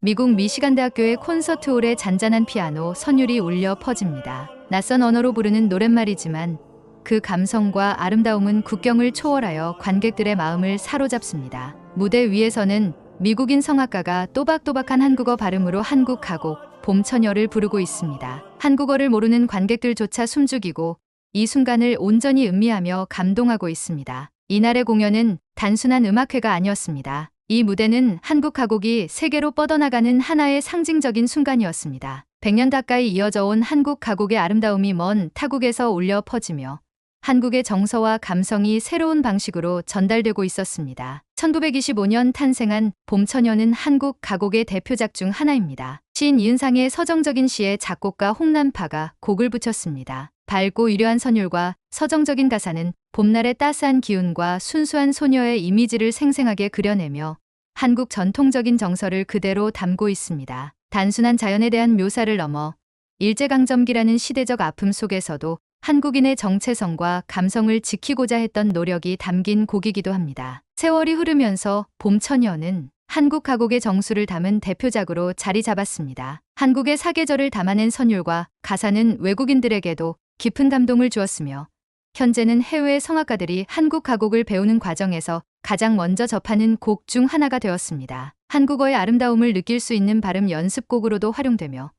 미국 미시간 대학교의 콘서트홀의 잔잔한 피아노 선율이 울려 퍼집니다. 낯선 언어로 부르는 노랫말이지만 그 감성과 아름다움은 국경을 초월하여 관객들의 마음을 사로잡습니다. 무대 위에서는 미국인 성악가가 또박또박한 한국어 발음으로 한국 가곡 봄처녀를 부르고 있습니다. 한국어를 모르는 관객들조차 숨죽이고 이 순간을 온전히 음미하며 감동하고 있습니다. 이날의 공연은 단순한 음악회가 아니었습니다. 이 무대는 한국 가곡이 세계로 뻗어나가는 하나의 상징적인 순간이었습니다. 100년 가까이 이어져 온 한국 가곡의 아름다움이 먼 타국에서 울려 퍼지며 한국의 정서와 감성이 새로운 방식으로 전달되고 있었습니다. 1925년 탄생한 봄처녀는 한국 가곡의 대표작 중 하나입니다. 시인 이은상의 서정적인 시에 작곡가 홍남파가 곡을 붙였습니다. 밝고 유려한 선율과 서정적인 가사는 봄날의 따스한 기운과 순수한 소녀의 이미지를 생생하게 그려내며 한국 전통적인 정서를 그대로 담고 있습니다. 단순한 자연에 대한 묘사를 넘어 일제강점기라는 시대적 아픔 속에서도 한국인의 정체성과 감성을 지키고자 했던 노력이 담긴 곡이기도 합니다. 세월이 흐르면서 봄처녀는 한국 가곡의 정수를 담은 대표작으로 자리 잡았습니다. 한국의 사계절을 담아낸 선율과 가사는 외국인들에게도 깊은 감동을 주었으며 현재는 해외 성악가들이 한국 가곡을 배우는 과정에서 가장 먼저 접하는 곡 중 하나가 되었습니다. 한국어의 아름다움을 느낄 수 있는 발음 연습곡으로도 활용되며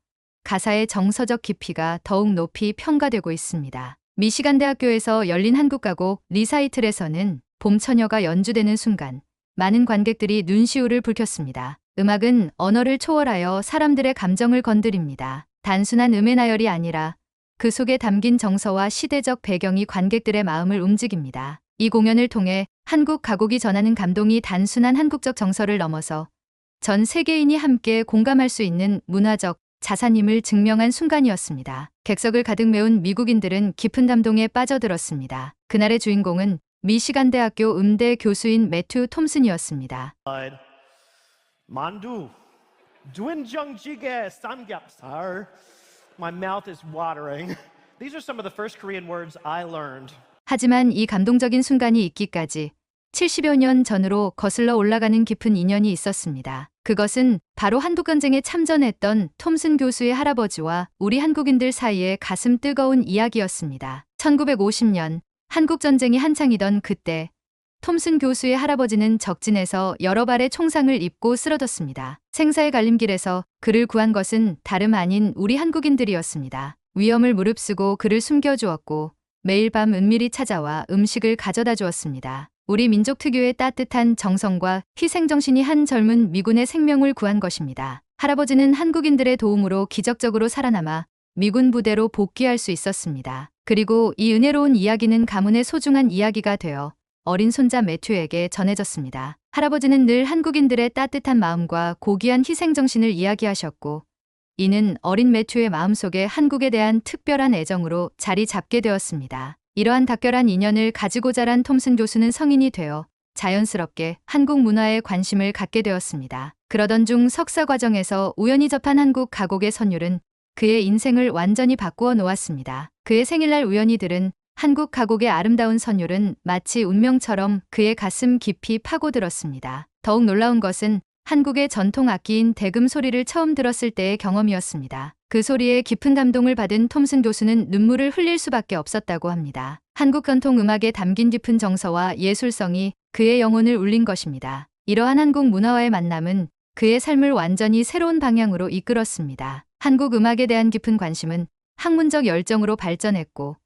가사의 정서적 깊이가 더욱 높이 평가되고 있습니다. 미시간 대학교에서 열린 한국 가곡 리사이틀에서는 봄처녀가 연주되는 순간 많은 관객들이 눈시울을 붉혔습니다. 음악은 언어를 초월하여 사람들의 감정을 건드립니다. 단순한 음의 나열이 아니라 그 속에 담긴 정서와 시대적 배경이 관객들의 마음을 움직입니다. 이 공연을 통해 한국 가곡이 전하는 감동이 단순한 한국적 정서를 넘어서 전 세계인이 함께 공감할 수 있는 문화적 자산임을 증명한 순간이었습니다. 객석을 가득 메운 미국인들은 깊은 감동에 빠져들었습니다. 그날의 주인공은 미시간 대학교 음대 교수인 매튜 톰슨이었습니다. 만두, 된장찌개, 삼겹살. My mouth is watering. These are some of the first Korean words I learned. 하지만 이 감동적인 순간이 있기까지 70여 년 전으로 거슬러 올라가는 깊은 인연이 있었습니다. 그것은 바로 한국전쟁에 참전했던 톰슨 교수의 할아버지와 우리 한국인들 사이의 가슴 뜨거운 이야기였습니다. 1950년 한국전쟁이 한창이던 그때 톰슨 교수의 할아버지는 적진에서 여러 발의 총상을 입고 쓰러졌습니다. 생사의 갈림길에서 그를 구한 것은 다름 아닌 우리 한국인들이었습니다. 위험을 무릅쓰고 그를 숨겨주었고 매일 밤 은밀히 찾아와 음식을 가져다 주었습니다. 우리 민족 특유의 따뜻한 정성과 희생정신이 한 젊은 미군의 생명을 구한 것입니다. 할아버지는 한국인들의 도움으로 기적적으로 살아남아 미군 부대로 복귀할 수 있었습니다. 그리고 이 은혜로운 이야기는 가문의 소중한 이야기가 되어 어린 손자 매튜에게 전해졌습니다. 할아버지는 늘 한국인들의 따뜻한 마음과 고귀한 희생정신을 이야기하셨고 이는 어린 매튜의 마음속에 한국에 대한 특별한 애정으로 자리 잡게 되었습니다. 이러한 đặc별한 인연을 가지고 자란 톰슨 교수는 성인이 되어 자연스럽게 한국 문화에 관심을 갖게 되었습니다. 그러던 중 석사 과정에서 우연히 접한 한국 가곡의 선율은 그의 인생을 완전히 바꾸어 놓았습니다. 그의 생일날 우연히 들은 한국 가곡의 아름다운 선율은 마치 운명처럼 그의 가슴 깊이 파고들었습니다. 더욱 놀라운 것은 한국의 전통 악기인 대금 소리를 처음 들었을 때의 경험이었습니다. 그 소리에 깊은 감동을 받은 톰슨 교수는 눈물을 흘릴 수밖에 없었다고 합니다. 한국 전통 음악에 담긴 깊은 정서와 예술성이 그의 영혼을 울린 것입니다. 이러한 한국 문화와의 만남은 그의 삶을 완전히 새로운 방향으로 이끌었습니다. 한국 음악에 대한 깊은 관심은 학문적 열정으로 발전했고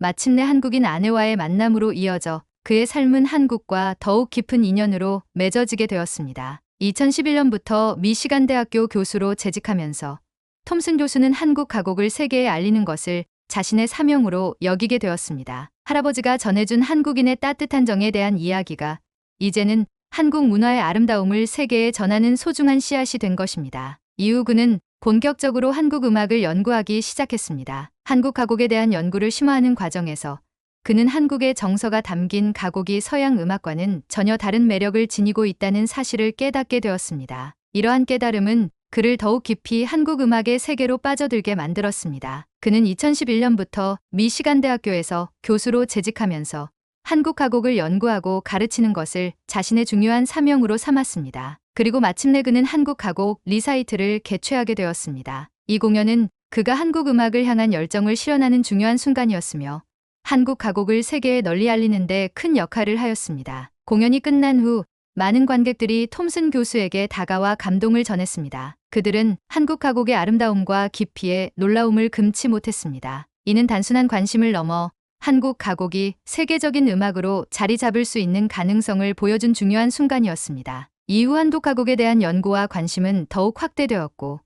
마침내 한국인 아내와의 만남으로 이어져 그의 삶은 한국과 더욱 깊은 인연으로 맺어지게 되었습니다. 2011년부터 미시간 대학교 교수로 재직하면서 톰슨 교수는 한국 가곡을 세계에 알리는 것을 자신의 사명으로 여기게 되었습니다. 할아버지가 전해준 한국인의 따뜻한 정에 대한 이야기가 이제는 한국 문화의 아름다움을 세계에 전하는 소중한 씨앗이 된 것입니다. 이후 그는 본격적으로 한국 음악을 연구하기 시작했습니다. 한국 가곡에 대한 연구를 심화하는 과정에서 그는 한국의 정서가 담긴 가곡이 서양 음악과는 전혀 다른 매력을 지니고 있다는 사실을 깨닫게 되었습니다. 이러한 깨달음은 그를 더욱 깊이 한국 음악의 세계로 빠져들게 만들었습니다. 그는 2011년부터 미시간 대학교에서 교수로 재직하면서 한국 가곡을 연구하고 가르치는 것을 자신의 중요한 사명으로 삼았습니다. 그리고 마침내 그는 한국 가곡 리사이트를 개최하게 되었습니다. 이 공연은 그가 한국 음악을 향한 열정을 실현하는 중요한 순간이었으며 한국 가곡을 세계에 널리 알리는 데 큰 역할을 하였습니다. 공연이 끝난 후 많은 관객들이 톰슨 교수에게 다가와 감동을 전했습니다. 그들은 한국 가곡의 아름다움과 깊이에 놀라움을 금치 못했습니다. 이는 단순한 관심을 넘어 한국 가곡이 세계적인 음악으로 자리 잡을 수 있는 가능성을 보여준 중요한 순간이었습니다. 이후 한국 가곡에 대한 연구와 관심은 더욱 확대되었고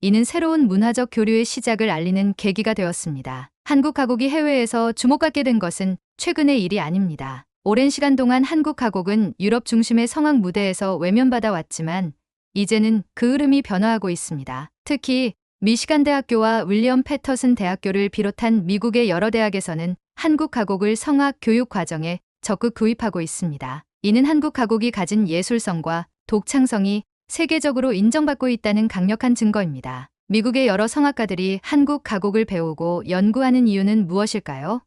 이는 새로운 문화적 교류의 시작을 알리는 계기가 되었습니다. 한국 가곡이 해외에서 주목받게 된 것은 최근의 일이 아닙니다. 오랜 시간 동안 한국 가곡은 유럽 중심의 성악 무대에서 외면받아 왔지만 이제는 그 흐름이 변화하고 있습니다. 특히 미시간 대학교와 윌리엄 패터슨 대학교를 비롯한 미국의 여러 대학에서는 한국 가곡을 성악 교육 과정에 적극 도입하고 있습니다. 이는 한국 가곡이 가진 예술성과 독창성이 세계적으로 인정받고 있다는 강력한 증거입니다. 미국의 여러 성악가들이 한국 가곡을 배우고 연구하는 이유는 무엇일까요?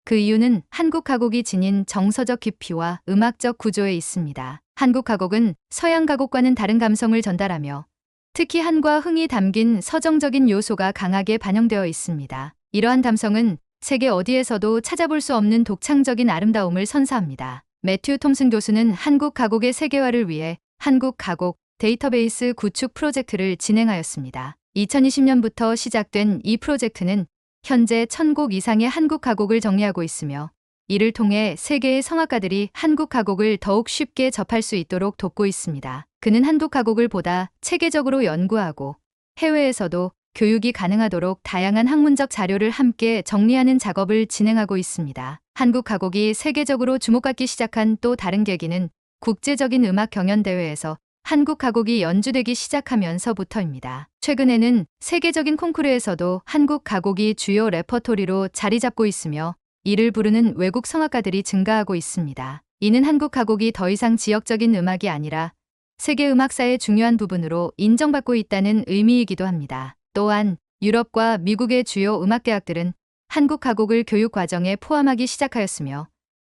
그 이유는 한국 가곡이 지닌 정서적 깊이와 음악적 구조에 있습니다. 한국 가곡은 서양 가곡과는 다른 감성을 전달하며 특히 한과 흥이 담긴 서정적인 요소가 강하게 반영되어 있습니다. 이러한 감성은 세계 어디에서도 찾아볼 수 없는 독창적인 아름다움을 선사합니다. 매튜 톰슨 교수는 한국 가곡의 세계화를 위해 한국 가곡 데이터베이스 구축 프로젝트를 진행하였습니다. 2020년부터 시작된 이 프로젝트는 현재 1000곡 이상의 한국 가곡을 정리하고 있으며 이를 통해 세계의 성악가들이 한국 가곡을 더욱 쉽게 접할 수 있도록 돕고 있습니다. 그는 한국 가곡을 보다 체계적으로 연구하고 해외에서도 교육이 가능하도록 다양한 학문적 자료를 함께 정리하는 작업을 진행하고 있습니다. 한국 가곡이 세계적으로 주목받기 시작한 또 다른 계기는 국제적인 음악 경연대회에서 한국 가곡이 연주되기 시작하면서부터입니다. 최근에는 세계적인 콩쿠르에서도 한국 가곡이 주요 레퍼토리로 자리 잡고 있으며 이를 부르는 외국 성악가들이 증가하고 있습니다. 이는 한국 가곡이 더 이상 지역적인 음악이 아니라 세계 음악사의 중요한 부분으로 인정받고 있다는 의미이기도 합니다. 또한 유럽과 미국의 주요 음악대학들은 한국 가곡을 교육 과정에 포함하기 시작하였으며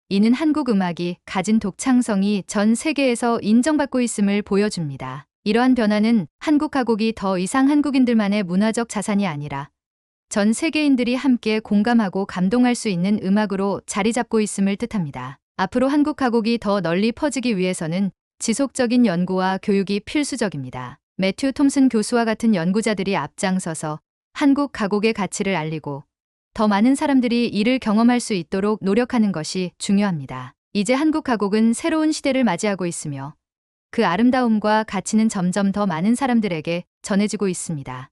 이는 한국 음악이 가진 독창성이 전 세계에서 인정받고 있음을 보여줍니다. 이러한 변화는 한국 가곡이 더 이상 한국인들만의 문화적 자산이 아니라 전 세계인들이 함께 공감하고 감동할 수 있는 음악으로 자리 잡고 있음을 뜻합니다. 앞으로 한국 가곡이 더 널리 퍼지기 위해서는 지속적인 연구와 교육이 필수적입니다. 매튜 톰슨 교수와 같은 연구자들이 앞장서서 한국 가곡의 가치를 알리고 더 많은 사람들이 이를 경험할 수 있도록 노력하는 것이 중요합니다. 이제 한국 가곡은 새로운 시대를 맞이하고 있으며 그 아름다움과 가치는 점점 더 많은 사람들에게 전해지고 있습니다.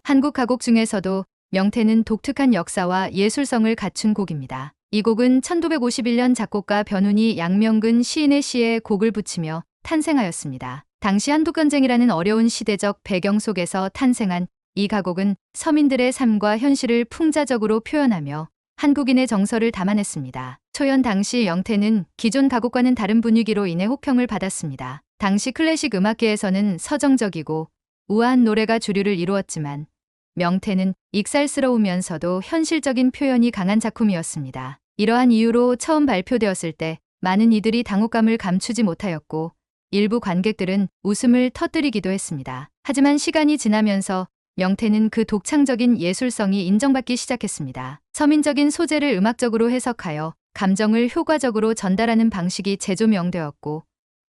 한국 가곡 중에서도 명태는 독특한 역사와 예술성을 갖춘 곡입니다. 이 곡은 1951년 작곡가 변훈이 양명근 시인의 시에 곡을 붙이며 탄생하였습니다. 당시 한국전쟁이라는 어려운 시대적 배경 속에서 탄생한 이 가곡은 서민들의 삶과 현실을 풍자적으로 표현하며 한국인의 정서를 담아냈습니다. 초연 당시 명태는 기존 가곡과는 다른 분위기로 인해 호평을 받았습니다. 당시 클래식 음악계에서는 서정적이고 우아한 노래가 주류를 이루었지만 명태는 익살스러우면서도 현실적인 표현이 강한 작품이었습니다. 이러한 이유로 처음 발표되었을 때 많은 이들이 당혹감을 감추지 못하였고 일부 관객들은 웃음을 터뜨리기도 했습니다. 하지만 시간이 지나면서 명태는 그 독창적인 예술성이 인정받기 시작했습니다. 서민적인 소재를 음악적으로 해석하여 감정을 효과적으로 전달하는 방식이 재조명되었고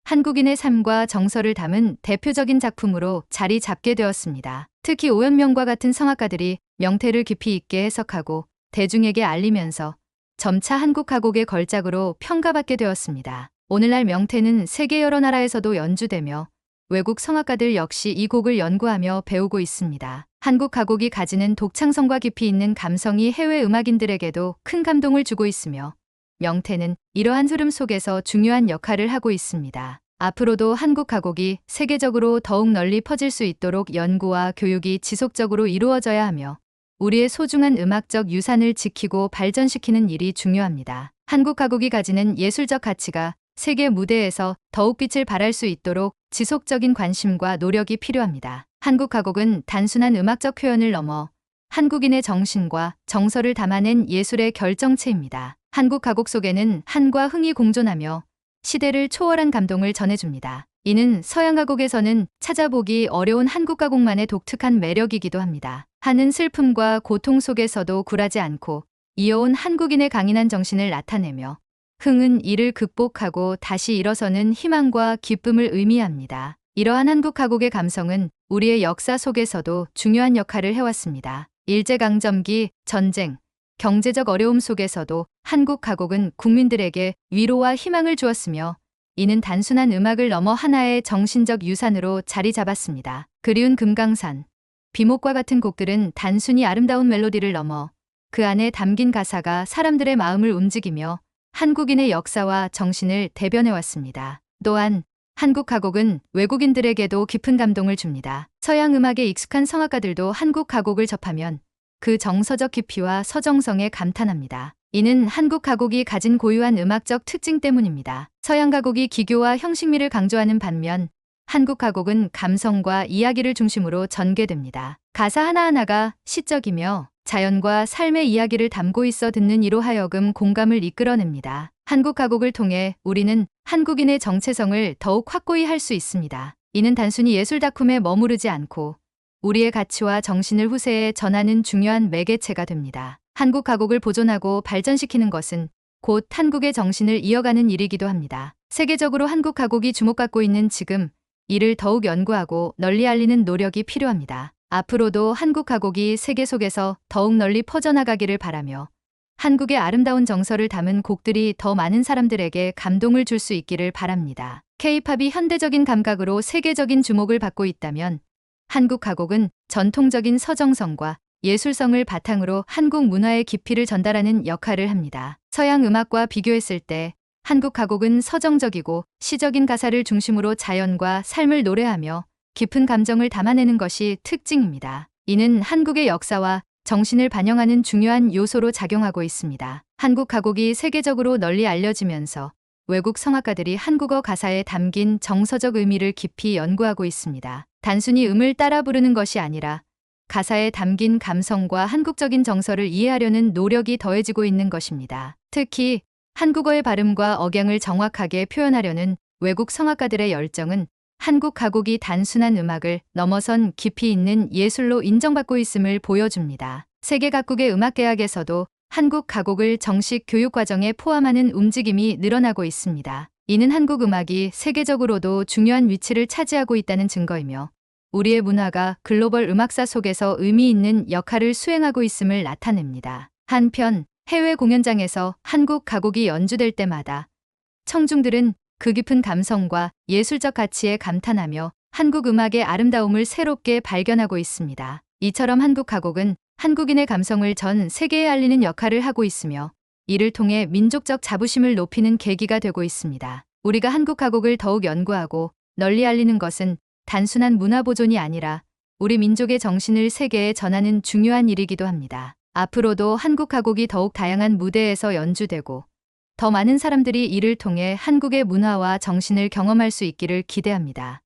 한국인의 삶과 정서를 담은 대표적인 작품으로 자리 잡게 되었습니다. 특히 오연명과 같은 성악가들이 명태를 깊이 있게 해석하고 대중에게 알리면서 점차 한국 가곡의 걸작으로 평가받게 되었습니다. 오늘날 명태는 세계 여러 나라에서도 연주되며 외국 성악가들 역시 이 곡을 연구하며 배우고 있습니다. 한국 가곡이 가지는 독창성과 깊이 있는 감성이 해외 음악인들에게도 큰 감동을 주고 있으며 명태는 이러한 흐름 속에서 중요한 역할을 하고 있습니다. 앞으로도 한국 가곡이 세계적으로 더욱 널리 퍼질 수 있도록 연구와 교육이 지속적으로 이루어져야 하며 우리의 소중한 음악적 유산을 지키고 발전시키는 일이 중요합니다. 한국 가곡이 가지는 예술적 가치가 세계 무대에서 더욱 빛을 발할 수 있도록 지속적인 관심과 노력이 필요합니다. 한국 가곡은 단순한 음악적 표현을 넘어 한국인의 정신과 정서를 담아낸 예술의 결정체입니다. 한국 가곡 속에는 한과 흥이 공존하며 시대를 초월한 감동을 전해줍니다. 이는 서양 가곡에서는 찾아보기 어려운 한국 가곡만의 독특한 매력이기도 합니다. 한은 슬픔과 고통 속에서도 굴하지 않고 이어온 한국인의 강인한 정신을 나타내며 흥은 이를 극복하고 다시 일어서는 희망과 기쁨을 의미합니다. 이러한 한국 가곡의 감성은 우리의 역사 속에서도 중요한 역할을 해왔습니다. 일제강점기, 전쟁, 경제적 어려움 속에서도 한국 가곡은 국민들에게 위로와 희망을 주었으며 이는 단순한 음악을 넘어 하나의 정신적 유산으로 자리 잡았습니다. 그리운 금강산, 비목과 같은 곡들은 단순히 아름다운 멜로디를 넘어 그 안에 담긴 가사가 사람들의 마음을 움직이며 한국인의 역사와 정신을 대변해왔습니다. 또한 한국 가곡은 외국인들에게도 깊은 감동을 줍니다. 서양 음악에 익숙한 성악가들도 한국 가곡을 접하면 그 정서적 깊이와 서정성에 감탄합니다. 이는 한국 가곡이 가진 고유한 음악적 특징 때문입니다. 서양 가곡이 기교와 형식미를 강조하는 반면 한국 가곡은 감성과 이야기를 중심으로 전개됩니다. 가사 하나하나가 시적이며 자연과 삶의 이야기를 담고 있어 듣는 이로 하여금 공감을 이끌어냅니다. 한국 가곡을 통해 우리는 한국인의 정체성을 더욱 확고히 할 수 있습니다. 이는 단순히 예술 작품에 머무르지 않고 우리의 가치와 정신을 후세에 전하는 중요한 매개체가 됩니다. 한국 가곡을 보존하고 발전시키는 것은 곧 한국의 정신을 이어가는 일이기도 합니다. 세계적으로 한국 가곡이 주목받고 있는 지금 이를 더욱 연구하고 널리 알리는 노력이 필요합니다. 앞으로도 한국 가곡이 세계 속에서 더욱 널리 퍼져나가기를 바라며 한국의 아름다운 정서를 담은 곡들이 더 많은 사람들에게 감동을 줄 수 있기를 바랍니다. K-팝이 현대적인 감각으로 세계적인 주목을 받고 있다면 한국 가곡은 전통적인 서정성과 예술성을 바탕으로 한국 문화의 깊이를 전달하는 역할을 합니다. 서양 음악과 비교했을 때 한국 가곡은 서정적이고 시적인 가사를 중심으로 자연과 삶을 노래하며 깊은 감정을 담아내는 것이 특징입니다. 이는 한국의 역사와 정신을 반영하는 중요한 요소로 작용하고 있습니다. 한국 가곡이 세계적으로 널리 알려지면서 외국 성악가들이 한국어 가사에 담긴 정서적 의미를 깊이 연구하고 있습니다. 단순히 음을 따라 부르는 것이 아니라 가사에 담긴 감성과 한국적인 정서를 이해하려는 노력이 더해지고 있는 것입니다. 특히 한국어의 발음과 억양을 정확하게 표현하려는 외국 성악가들의 열정은 한국 가곡이 단순한 음악을 넘어선 깊이 있는 예술로 인정받고 있음을 보여줍니다. 세계 각국의 음악대학에서도 한국 가곡을 정식 교육 과정에 포함하는 움직임이 늘어나고 있습니다. 이는 한국 음악이 세계적으로도 중요한 위치를 차지하고 있다는 증거이며 우리의 문화가 글로벌 음악사 속에서 의미 있는 역할을 수행하고 있음을 나타냅니다. 한편 해외 공연장에서 한국 가곡이 연주될 때마다 청중들은 그 깊은 감성과 예술적 가치에 감탄하며 한국 음악의 아름다움을 새롭게 발견하고 있습니다. 이처럼 한국 가곡은 한국인의 감성을 전 세계에 알리는 역할을 하고 있으며 이를 통해 민족적 자부심을 높이는 계기가 되고 있습니다. 우리가 한국 가곡을 더욱 연구하고 널리 알리는 것은 단순한 문화 보존이 아니라 우리 민족의 정신을 세계에 전하는 중요한 일이기도 합니다. 앞으로도 한국 가곡이 더욱 다양한 무대에서 연주되고 더 많은 사람들이 이를 통해 한국의 문화와 정신을 경험할 수 있기를 기대합니다.